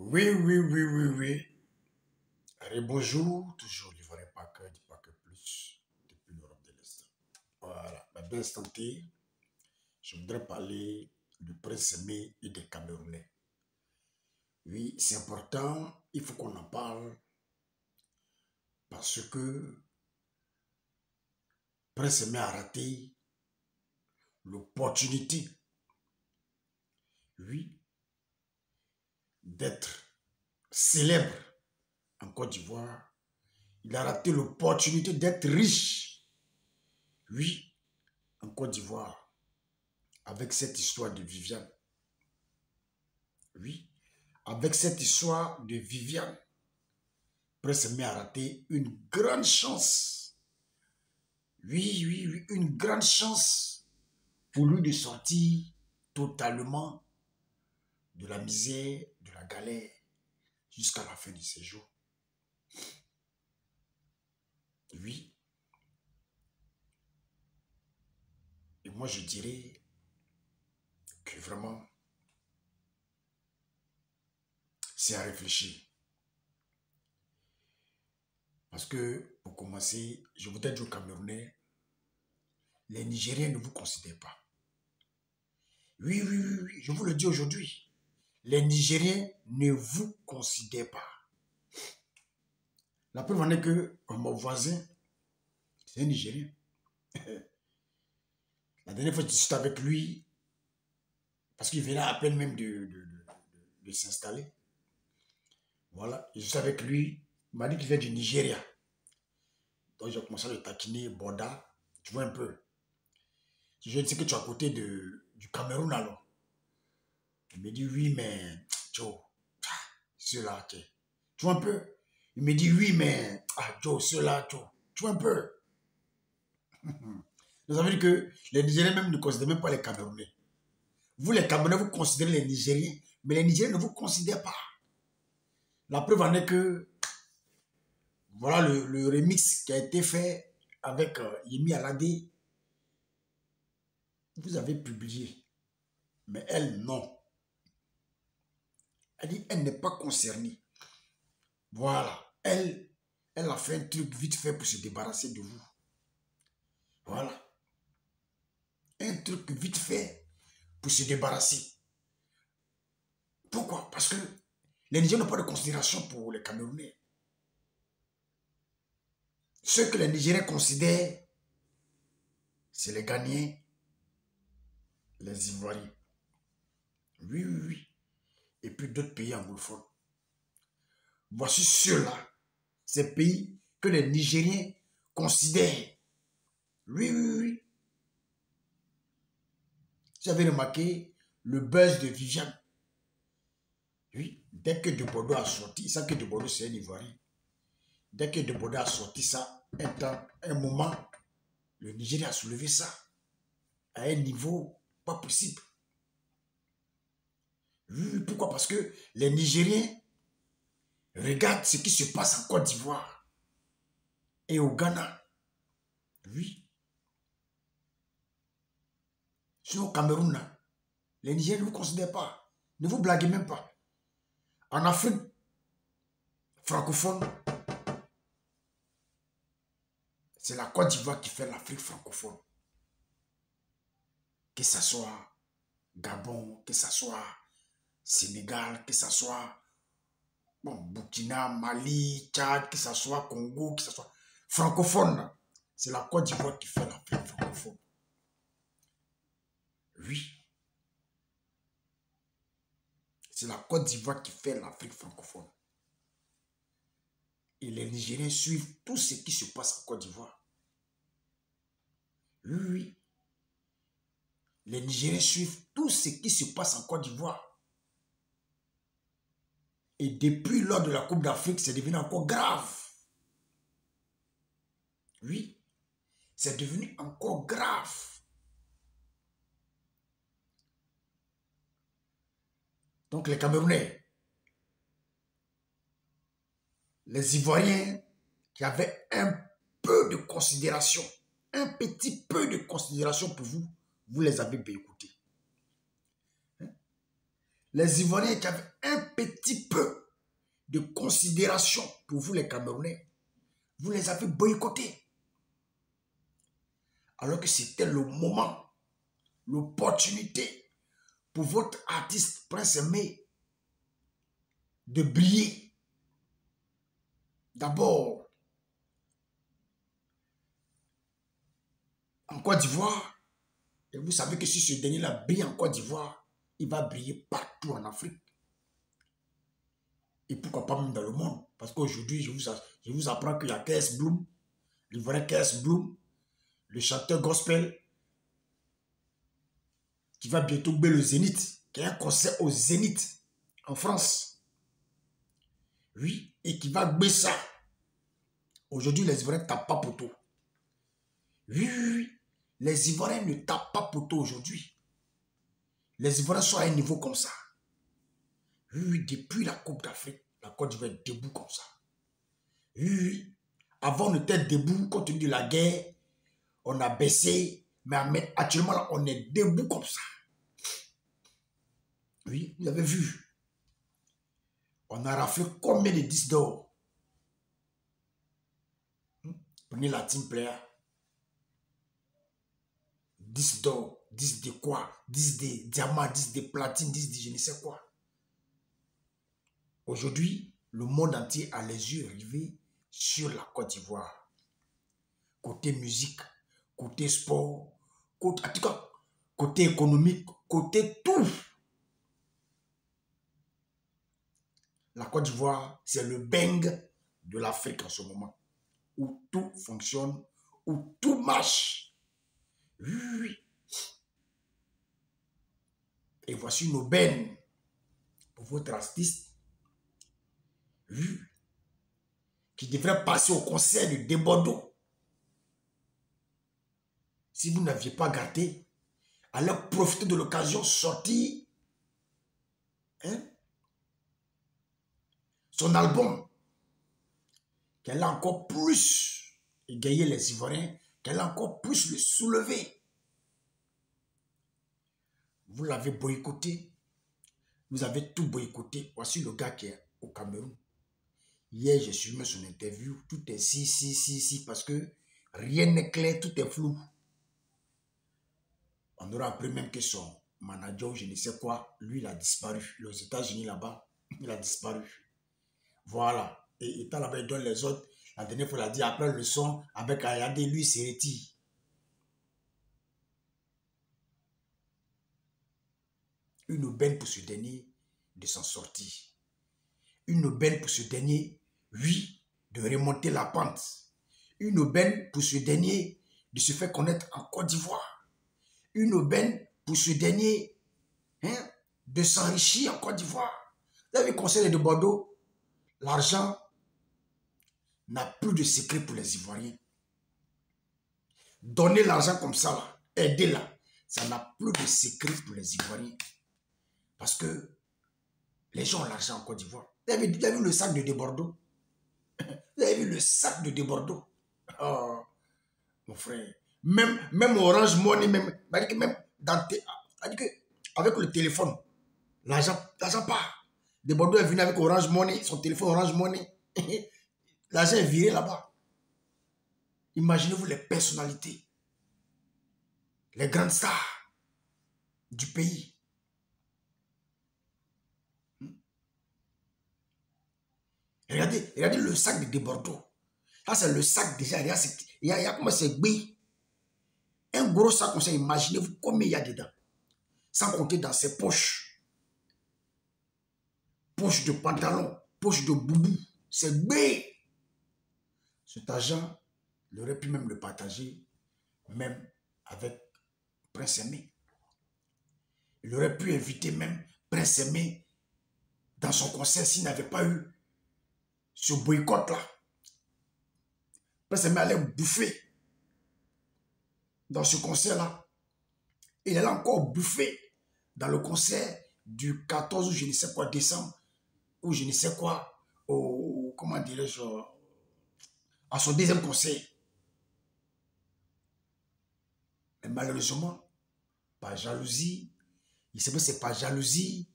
Oui, oui, oui, oui, oui. Allez, bonjour, toujours pas que plus, depuis l'Europe de l'Est. Voilà, ma belle santé, je voudrais parler du prince Aimé et des Camerounais. Oui, c'est important, il faut qu'on en parle parce que prince Aimé a raté l'opportunité, oui, d'être célèbre en Côte d'Ivoire. Il a raté l'opportunité d'être riche, oui, en Côte d'Ivoire, avec cette histoire de Viviane. Oui, avec cette histoire de Viviane, Prince Aimé a raté une grande chance. Oui, oui, oui, une grande chance pour lui de sortir totalement de la misère, de la galère, jusqu'à la fin de ses jours. Oui, et moi je dirais que vraiment, c'est à réfléchir. Parce que, pour commencer, je voudrais dire aux Camerounais, les Nigériens ne vous considèrent pas. Oui, oui, oui, oui, je vous le dis aujourd'hui. Les Nigériens ne vous considèrent pas. La preuve en est que mon voisin, c'est un Nigérien. La dernière fois, je discutais avec lui, parce qu'il venait à peine même de s'installer. Voilà, je suis avec lui. Il m'a dit qu'il vient du Nigeria. Donc, j'ai commencé à le taquiner, Boda. Tu vois un peu. Je dis que tu es à côté du Cameroun alors. Il me dit oui, mais Joe, ceux-là, tu vois un peu. Il me dit oui, mais Joe, ceux-là, Joe. Tu vois un peu. Nous avons dit que les Nigériens même ne considèrent même pas les Camerounais. Vous, les Camerounais, vous considérez les Nigériens, mais les Nigériens ne vous considèrent pas. La preuve en est que, voilà le remix qui a été fait avec Yemi Alade. Vous avez publié, mais elle, non. Elle dit, elle n'est pas concernée. Voilà. Elle a fait un truc vite fait pour se débarrasser de vous. Voilà. Un truc vite fait pour se débarrasser. Pourquoi? Parce que les Nigériens n'ont pas de considération pour les Camerounais. Ceux que les Nigériens considèrent, c'est les Ghanéens, les Ivoiriens. Oui, oui, oui. Et puis d'autres pays anglophones. Voici ceux-là, ces pays que les Nigériens considèrent. Oui, oui, oui. J'avais remarqué le buzz de Viviane. Oui, dès que De Bordeaux a sorti, ça que De Bordeaux c'est un Ivoirien. Dès que De Bordeaux a sorti ça, un moment, le Nigeria a soulevé ça à un niveau pas possible. Oui, pourquoi? Parce que les Nigériens regardent ce qui se passe en Côte d'Ivoire et au Ghana. Oui. Sinon, au Cameroun, les Nigériens ne vous considèrent pas. Ne vous blaguez même pas. En Afrique francophone, c'est la Côte d'Ivoire qui fait l'Afrique francophone. Que ce soit Gabon, que ce soit Sénégal, que ce soit Burkina, Mali, Tchad, que ce soit Congo, que ce soit francophone, c'est la Côte d'Ivoire qui fait l'Afrique francophone. Oui. C'est la Côte d'Ivoire qui fait l'Afrique francophone. Et les Nigériens suivent tout ce qui se passe en Côte d'Ivoire. Oui, oui. Les Nigériens suivent tout ce qui se passe en Côte d'Ivoire. Et depuis lors de la Coupe d'Afrique, c'est devenu encore grave. Oui, c'est devenu encore grave. Donc les Camerounais, les Ivoiriens qui avaient un peu de considération, un petit peu de considération pour vous, vous les avez bien écoutés. les Ivoiriens qui avaient un petit peu de considération pour vous les Camerounais, vous les avez boycottés. Alors que c'était le moment, l'opportunité pour votre artiste Prince Aimé de briller. D'abord, en Côte d'Ivoire, et vous savez que si ce dernier-là brille en Côte d'Ivoire, il va briller partout en Afrique. Et pourquoi pas même dans le monde. Parce qu'aujourd'hui, je vous apprends qu'il y a KS Bloom, l'Ivoirien KS Bloom, le chanteur gospel, qui va bientôt jouer le Zénith, qui a un concert au Zénith, en France. Oui, et qui va jouer ça. Aujourd'hui, les Ivoiriens ne tapent pas poteau. Oui, oui, oui. Les Ivoiriens ne tapent pas poteau aujourd'hui. Les Ivoiriens sont à un niveau comme ça. Oui, oui, depuis la Coupe d'Afrique, la Côte d'Ivoire est debout comme ça. Oui, oui. Avant, on était debout, compte tenu de la guerre, on a baissé, mais actuellement, là, on est debout comme ça. Oui, vous avez vu. On a raflé combien de disques d'or? Prenez la team player. 10 d'or, 10 de quoi? 10 de diamants, 10 de platine, 10 de je ne sais quoi. Aujourd'hui, le monde entier a les yeux rivés sur la Côte d'Ivoire. Côté musique, côté sport, côté, en tout cas, côté économique, côté tout. La Côte d'Ivoire, c'est le bang de l'Afrique en ce moment. Où tout fonctionne, où tout marche. Oui. Et voici une aubaine pour votre artiste. Oui. Qui devrait passer au concert de Debordeaux. Si vous n'aviez pas gardé, allez profiter de l'occasion, sortir son album, qu'elle a encore plus égayé les Ivoiriens, qu'elle a encore plus le soulevé. Vous l'avez boycotté, vous avez tout boycotté. Voici le gars qui est au Cameroun. Hier, j'ai suivi son interview, tout est si, parce que rien n'est clair, tout est flou. On aura appris même que son manager, je ne sais quoi, lui, il a disparu. Aux États-Unis, là-bas, il a disparu. Voilà. Et étant là-bas, il donne les autres. La dernière fois, il a dit, après le son, avec Ayade, lui, il se retire. Une aubaine pour ce dernier de s'en sortir. Une aubaine pour ce dernier, oui, de remonter la pente. Une aubaine pour ce dernier de se faire connaître en Côte d'Ivoire. Une aubaine pour ce dernier de s'enrichir en Côte d'Ivoire. Vous avez vu le conseil de Bordeaux, l'argent n'a plus de secret pour les Ivoiriens. Donner l'argent comme ça, là, aider là, ça n'a plus de secret pour les Ivoiriens. Parce que les gens ont l'argent en Côte d'Ivoire. Vous avez vu le sac de Bordeaux? Vous avez vu le sac de Bordeaux? Oh, mon frère. Même Orange Money, même dans avec le téléphone, l'argent part. De Bordeaux est venu avec Orange Money, son téléphone Orange Money. L'argent est viré là-bas. Imaginez-vous les personnalités, les grandes stars du pays. Regardez le sac de Bordeaux. Ça, c'est le sac déjà. Il y a comment c'est gris. Un gros sac comme ça, imaginez-vous combien il y a dedans. Sans compter dans ses poches. Poches de pantalon, poches de boubou. C'est gris. Cet argent, il aurait pu même le partager, même avec Prince Aimé. Il aurait pu inviter même Prince Aimé dans son concert s'il n'avait pas eu ce boycott-là. Prince Aimé allait bouffer dans ce concert-là. Il allait encore bouffer dans le concert du 14 ou je ne sais quoi décembre, ou je ne sais quoi, comment dirais-je, à son deuxième concert. Mais malheureusement, par jalousie, il sait que c'est par jalousie,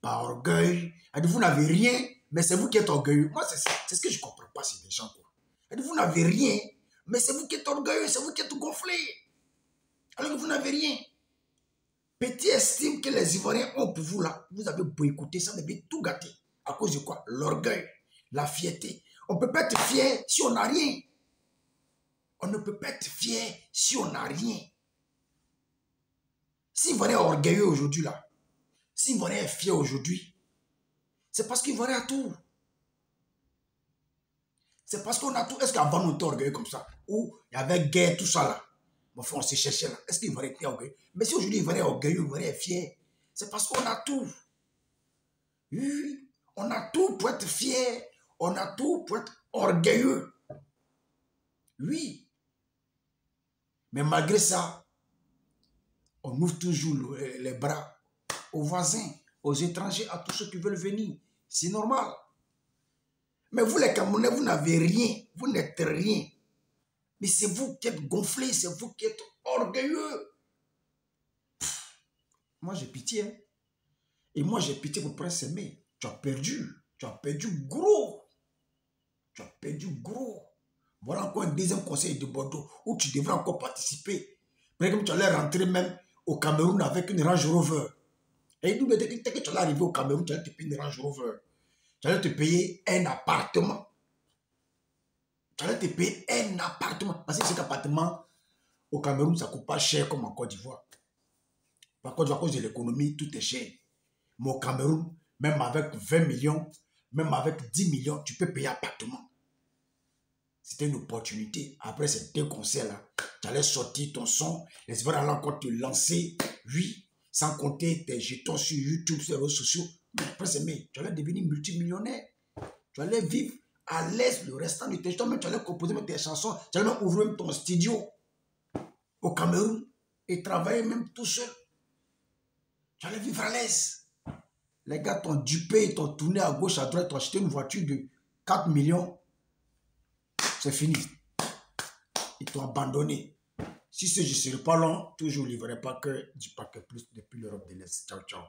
par orgueil. Vous n'avez rien, mais c'est vous qui êtes orgueilleux. Moi, c'est ce que je ne comprends pas chez les gens. Vous n'avez rien, mais c'est vous qui êtes orgueilleux, c'est vous qui êtes gonflé. Alors que vous n'avez rien. Petit estime que les Ivoiriens ont pour vous là, vous avez boycotté, ça devait tout gâter. À cause de quoi? L'orgueil, la fierté. On ne peut pas être fier si on n'a rien. On ne peut pas être fier si on n'a rien. Si Ivoirien est orgueilleux aujourd'hui là, si Ivoirien est fier aujourd'hui, c'est parce qu'Ivoirien a tout. C'est parce qu'on a tout. Est-ce qu'avant nous étions orgueilleux comme ça? Ou il y avait guerre, tout ça là? On s'est cherché là. Est-ce qu'Ivoirien était orgueilleux? Mais si aujourd'hui Ivoirien est orgueilleux, Ivoirien est fier, c'est parce qu'on a tout. Oui, on a tout pour être fier. On a tout pour être orgueilleux. Oui. Mais malgré ça, on ouvre toujours les bras aux voisins, aux étrangers, à tous ceux qui veulent venir. C'est normal. Mais vous les Camerounais, vous n'avez rien. Vous n'êtes rien. Mais c'est vous qui êtes gonflés, c'est vous qui êtes orgueilleux. Moi, j'ai pitié. Hein? Et moi, j'ai pitié pour Prince Aimé. Tu as perdu. Tu as perdu gros. Tu as perdu gros. Voilà encore un deuxième conseil de Bordeaux où tu devrais encore participer. Par exemple, tu allais rentrer même au Cameroun avec une Range Rover. Et dès que tu allais arriver au Cameroun, tu allais te payer une Range Rover. Tu allais te payer un appartement. Tu allais te payer un appartement. Parce que cet appartement, au Cameroun, ça ne coûte pas cher comme en Côte d'Ivoire. Par contre, à cause de l'économie, tout est cher. Mais au Cameroun, même avec 20 millions, même avec 10 millions, tu peux payer appartement. C'était une opportunité. Après ces deux concerts-là, tu allais sortir ton son, les Ivoiriens allaient encore te lancer, oui, sans compter tes jetons sur YouTube, sur les réseaux sociaux. Mais après, tu allais devenir multimillionnaire. Tu allais vivre à l'aise le restant de tes jetons, même tu allais composer même tes chansons, tu allais même ouvrir même ton studio au Cameroun et travailler même tout seul. Tu allais vivre à l'aise. Les gars t'ont dupé, t'ont tourné à gauche, à droite, t'ont acheté une voiture de 4 millions. C'est fini. Ils t'ont abandonné. Si je ne serai pas long, toujours je ne livrerai pas que du paquet plus depuis l'Europe de l'Est. Ciao, ciao.